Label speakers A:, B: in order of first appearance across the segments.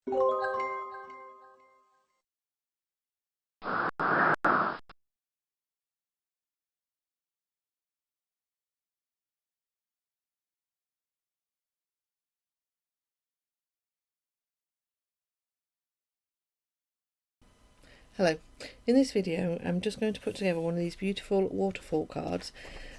A: Hello, in this video I'm just going to put together one of these beautiful waterfall cards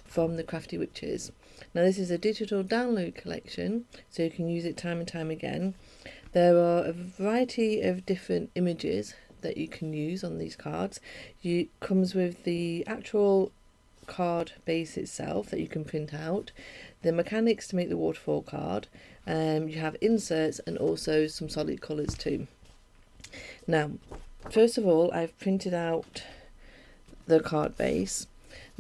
A: from the Crafty Witches. Now this is a digital download collection, so you can use it time and time again. There are a variety of different images that you can use on these cards. It comes with the actual card base itself that you can print out, the mechanics to make the waterfall card, you have inserts and also some solid colours too. Now, first of all, I've printed out the card base.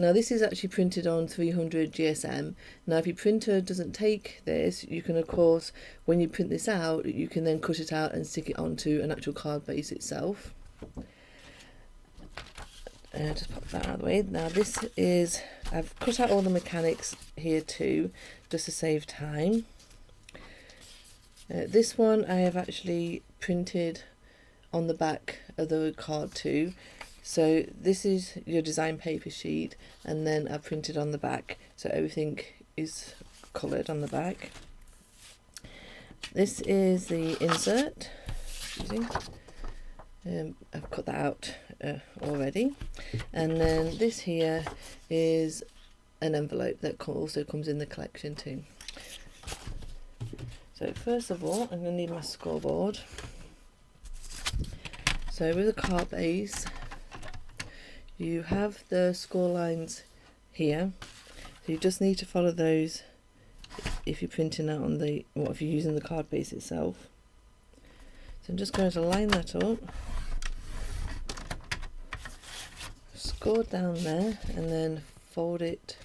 A: Now this is actually printed on 300 GSM. Now if your printer doesn't take this, you can of course, when you print this out, you can then cut it out and stick it onto an actual card base itself. Just pop that out of the way. Now this is, I've cut out all the mechanics here too, just to save time. This one I have actually printed on the back of the card too. So this is your design paper sheet, and then I printed on the back, so everything is coloured on the back. This is the insert. I've cut that out already, and then this here is an envelope that also comes in the collection too. So first of all, I'm going to need my scoreboard. So with the card base, you have the score lines here, so you just need to follow those if you're printing out on the, or if you're using the card base itself. So I'm just going to line that up, score down there, and then fold it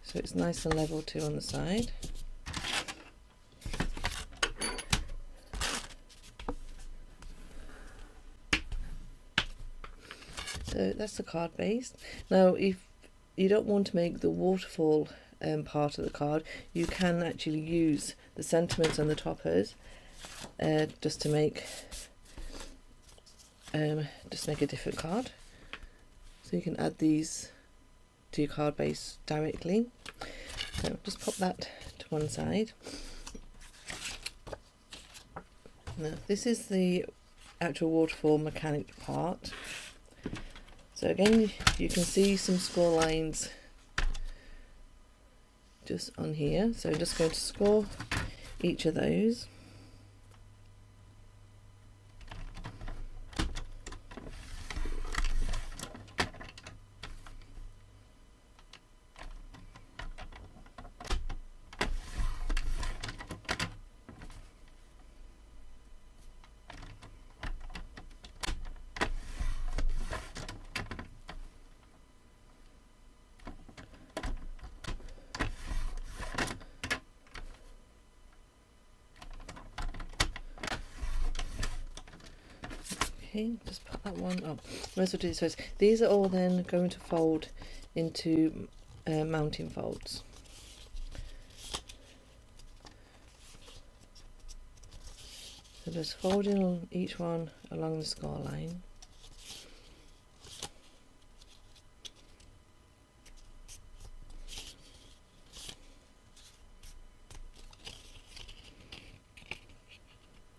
A: so it's nice and level too on the side. So that's the card base. Now if you don't want to make the waterfall part of the card, you can actually use the sentiments and the toppers just to make a different card. So you can add these to your card base directly. So just pop that to one side. Now this is the actual waterfall mechanic part. So again, you can see some score lines just on here. So I'm just going to score each of those. Okay, just put that one up. Most of these, these are all then going to fold into mounting folds. So just folding on each one along the score line.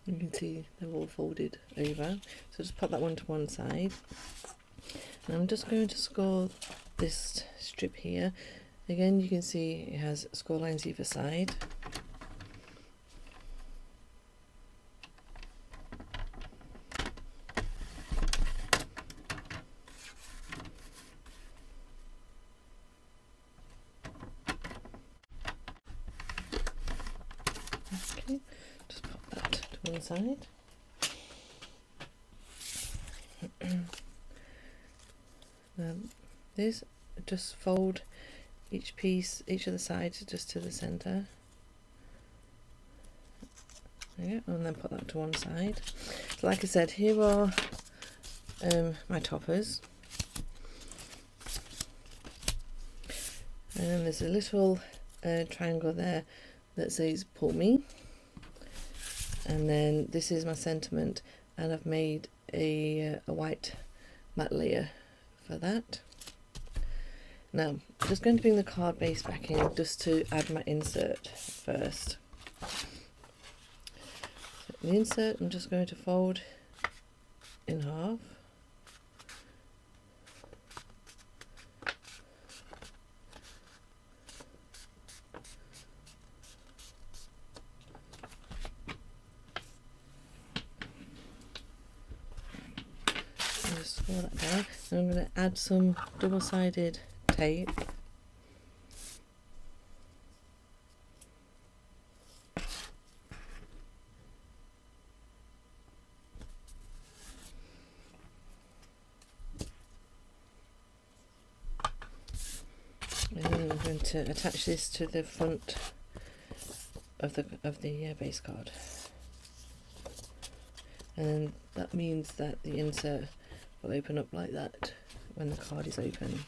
A: You can see they're all folded over, so just put that one to one side. And I'm just going to score this strip here. Again, you can see it has score lines either side. Okay, just pop that to one side. This, just fold each piece, each of the sides just to the centre. There you go, and then put that to one side. So like I said, here are my toppers. And then there's a little triangle there that says pull me. And then this is my sentiment, and I've made a white matte layer for that. Now I'm just going to bring the card base back in just to add my insert first. So the insert I'm just going to fold in half. Just scroll that down, and I'm going to add some double-sided tape. And then I'm going to attach this to the front of the base card, and that means that the insert will open up like that when the card is open.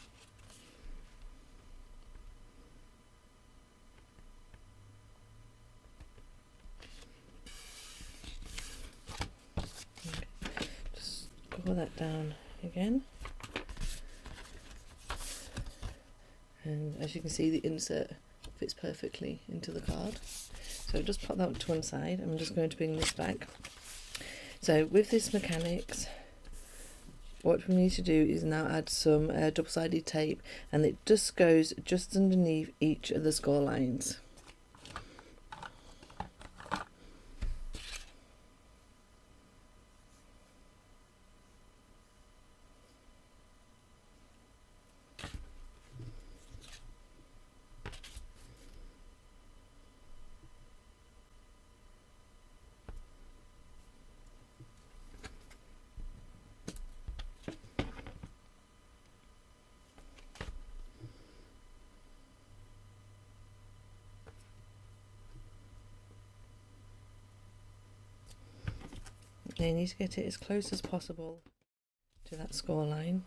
A: Okay. Just scroll that down again, and as you can see, the insert fits perfectly into the card. So just pop that to one side. I'm just going to bring this back. So with this mechanics, what we need to do is now add some double-sided tape, and it just goes just underneath each of the score lines. Now you need to get it as close as possible to that score line.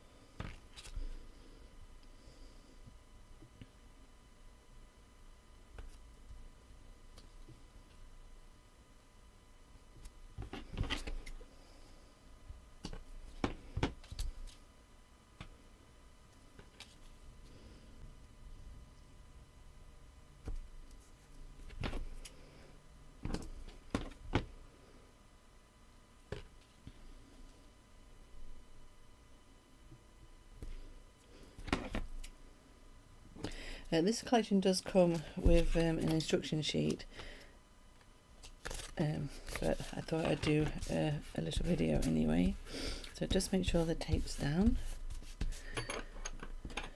A: This collection does come with an instruction sheet, but I thought I'd do a little video anyway. So just make sure the tape's down,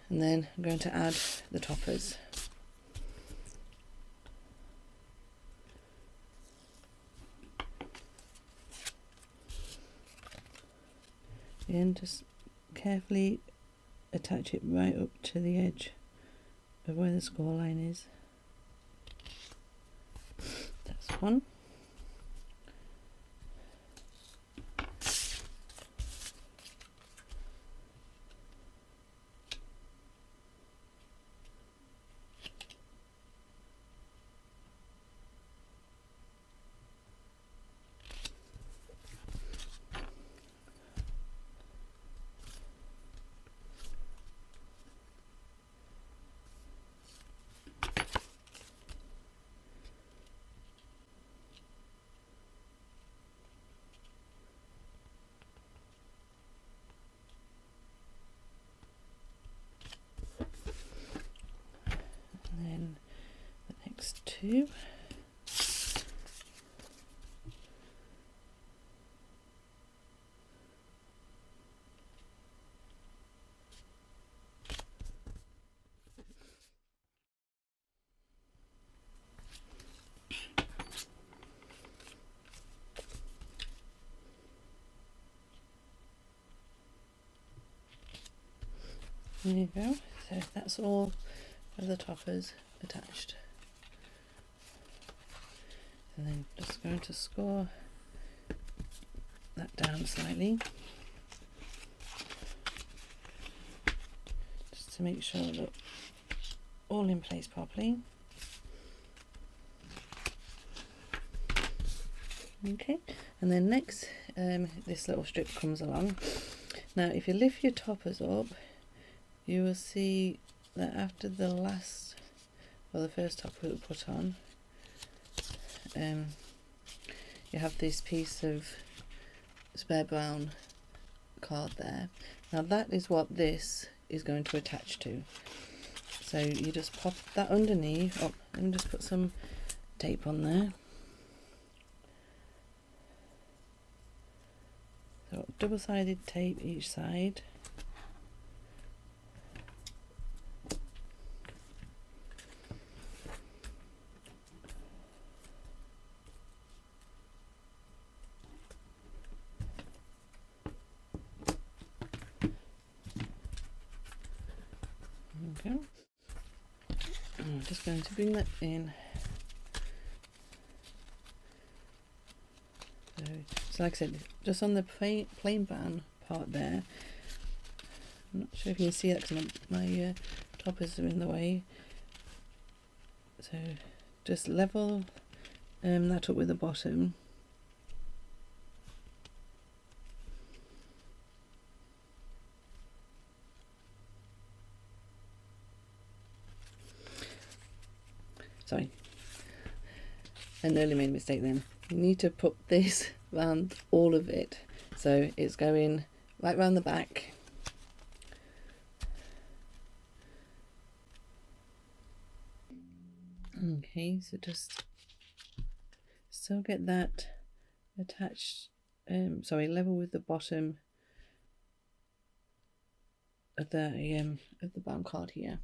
A: and then I'm going to add the toppers. And just carefully attach it right up to the edge of where the score line is. That's one. And then the next two. There you go. So that's all of the toppers attached. And then just going to score that down slightly, just to make sure that all in place properly. Okay, and then next this little strip comes along. Now if you lift your toppers up, you will see that after the last, or the first topper we put on, you have this piece of spare brown card there. Now that is what this is going to attach to. So you just pop that underneath. Oh, let me just put some tape on there. So double-sided tape each side. Okay. I'm just going to bring that in. So like I said, just on the plain brown part there. I'm not sure if you can see that because my toppers are in the way. So just level that up with the bottom. Sorry, I nearly made a mistake then. You need to put this around all of it, so it's going right round the back. Okay, so just still get that attached, sorry, level with the bottom of the brown card here.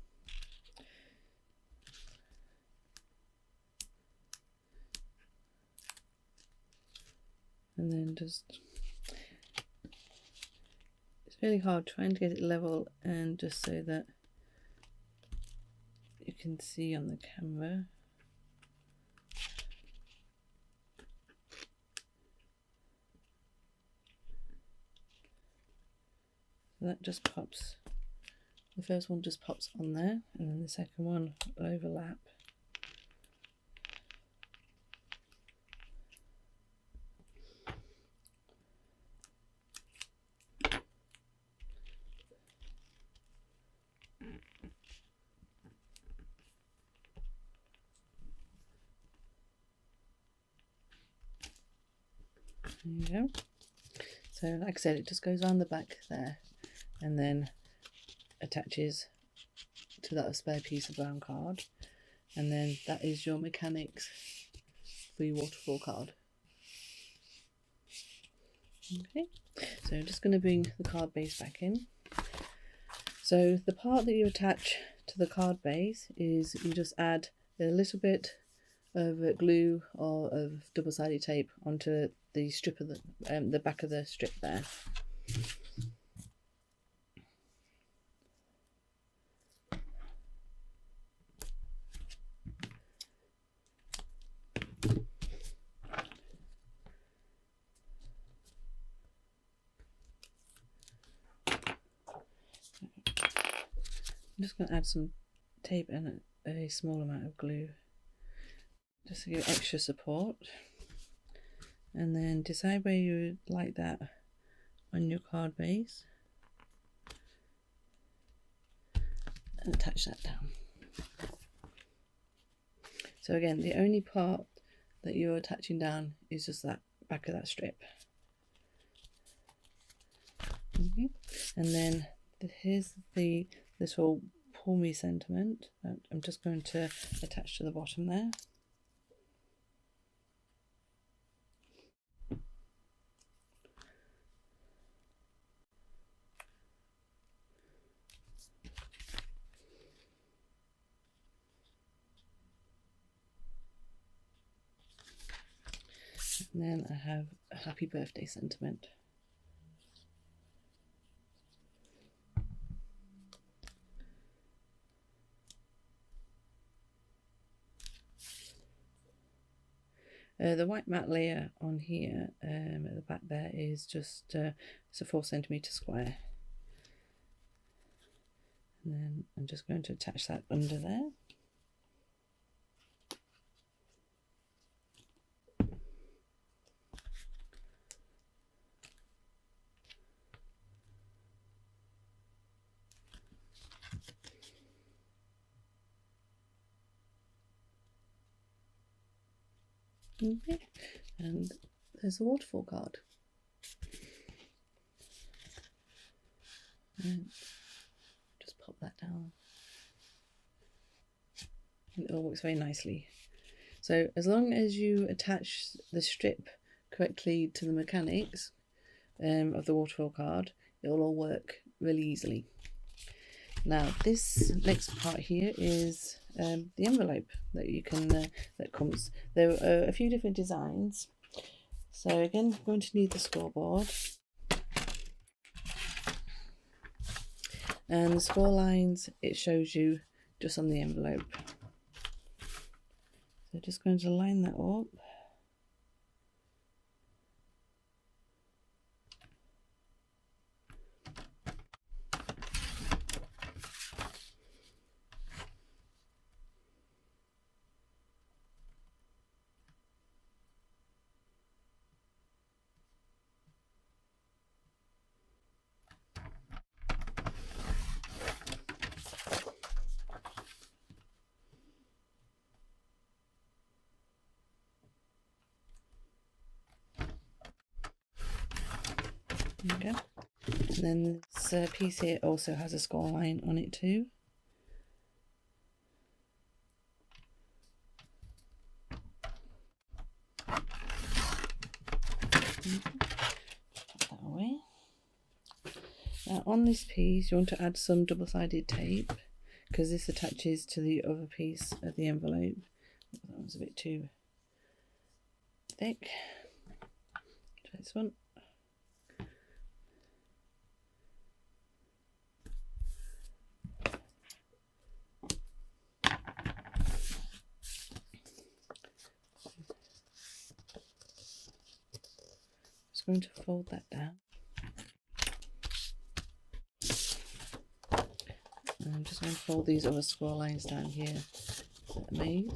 A: And then just, it's really hard trying to get it level and just so that you can see on the camera. So that just pops, the first one just pops on there, and then the second one will overlap. There you go. So like I said, it just goes on the back there and then attaches to that spare piece of brown card, and then that is your mechanics for your waterfall card. Okay, so I'm just going to bring the card base back in. So the part that you attach to the card base is you just add a little bit of glue or of double-sided tape onto the strip of the back of the strip there. I'm just going to add some tape and a small amount of glue just to give extra support, and then decide where you would like that on your card base and attach that down. So again, the only part that you're attaching down is just that back of that strip. Okay. And then here's this whole pull me sentiment that I'm just going to attach to the bottom there. And then I have a happy birthday sentiment. The white matte layer on here at the back there is just it's a 4 cm square, and then I'm just going to attach that under there. Okay, and there's the waterfall card. And just pop that down. And it all works very nicely. So as long as you attach the strip correctly to the mechanics of the waterfall card, it'll all work really easily. Now this next part here is the envelope that you can that comes. There are a few different designs. So again, I'm going to need the scoreboard, and the score lines it shows you just on the envelope. So just going to line that up. There we go. And then this piece here also has a score line on it too. Put that away. Now on this piece you want to add some double-sided tape because this attaches to the other piece of the envelope. That was a bit too thick. Try this one. Just going to fold that down. And I'm just going to fold these other score lines down here that I made.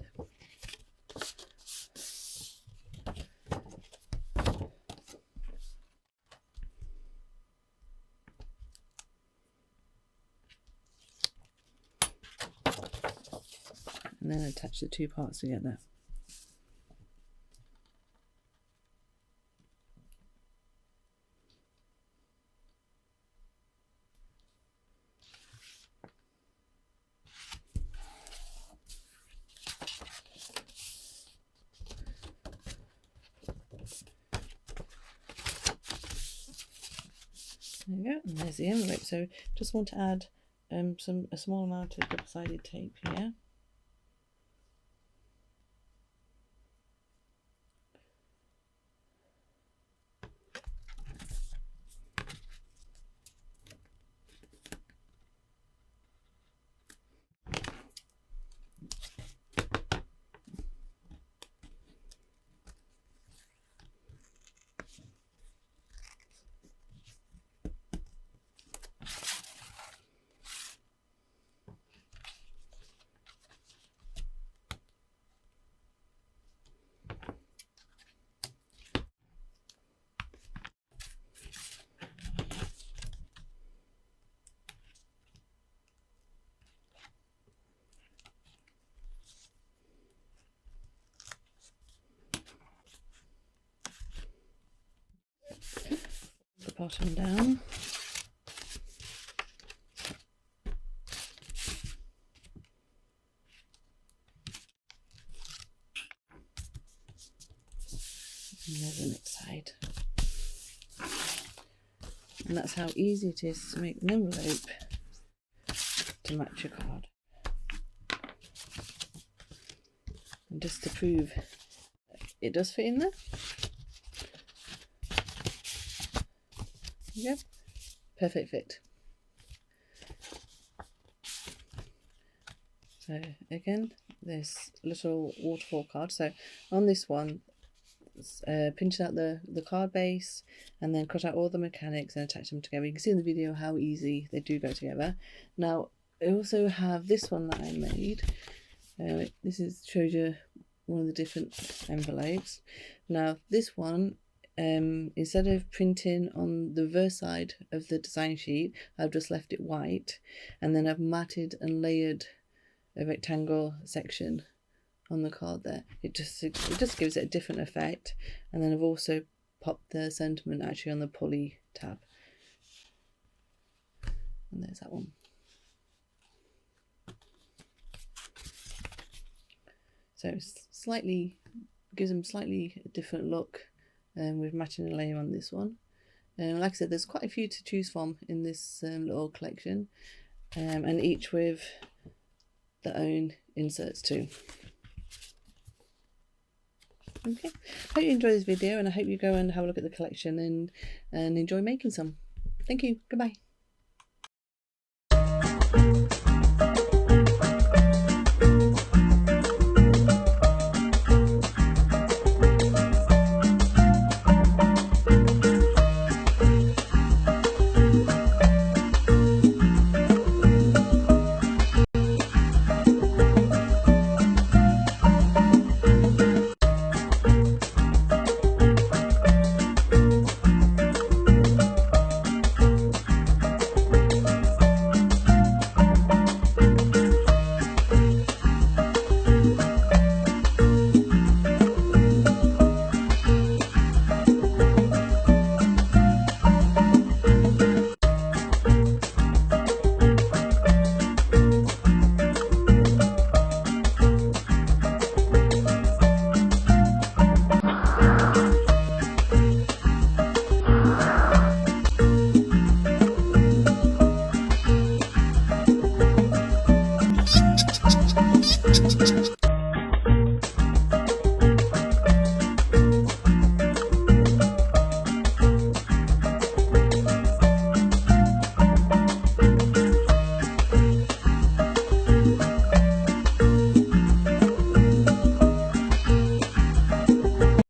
A: And then attach the two parts together. There we go, and there's the envelope. So just want to add a small amount of double-sided tape here. The bottom down. And there's the next side. And that's how easy it is to make an envelope to match your card. And just to prove it does fit in there. Yep, perfect fit. So again, this little waterfall card. So on this one, pinch out the card base and then cut out all the mechanics and attach them together. You can see in the video how easy they do go together. Now I also have this one that I made. This shows you one of the different envelopes. Now this one, instead of printing on the reverse side of the design sheet, I've just left it white, and then I've matted and layered a rectangle section on the card there. It just gives it a different effect. And then I've also popped the sentiment actually on the poly tab. And there's that one. So it's gives them slightly a different look with matching the layer on this one. Like I said, there's quite a few to choose from in this little collection, and each with their own inserts too. Okay, hope you enjoy this video, and I hope you go and have a look at the collection and enjoy making some. Thank you. Goodbye.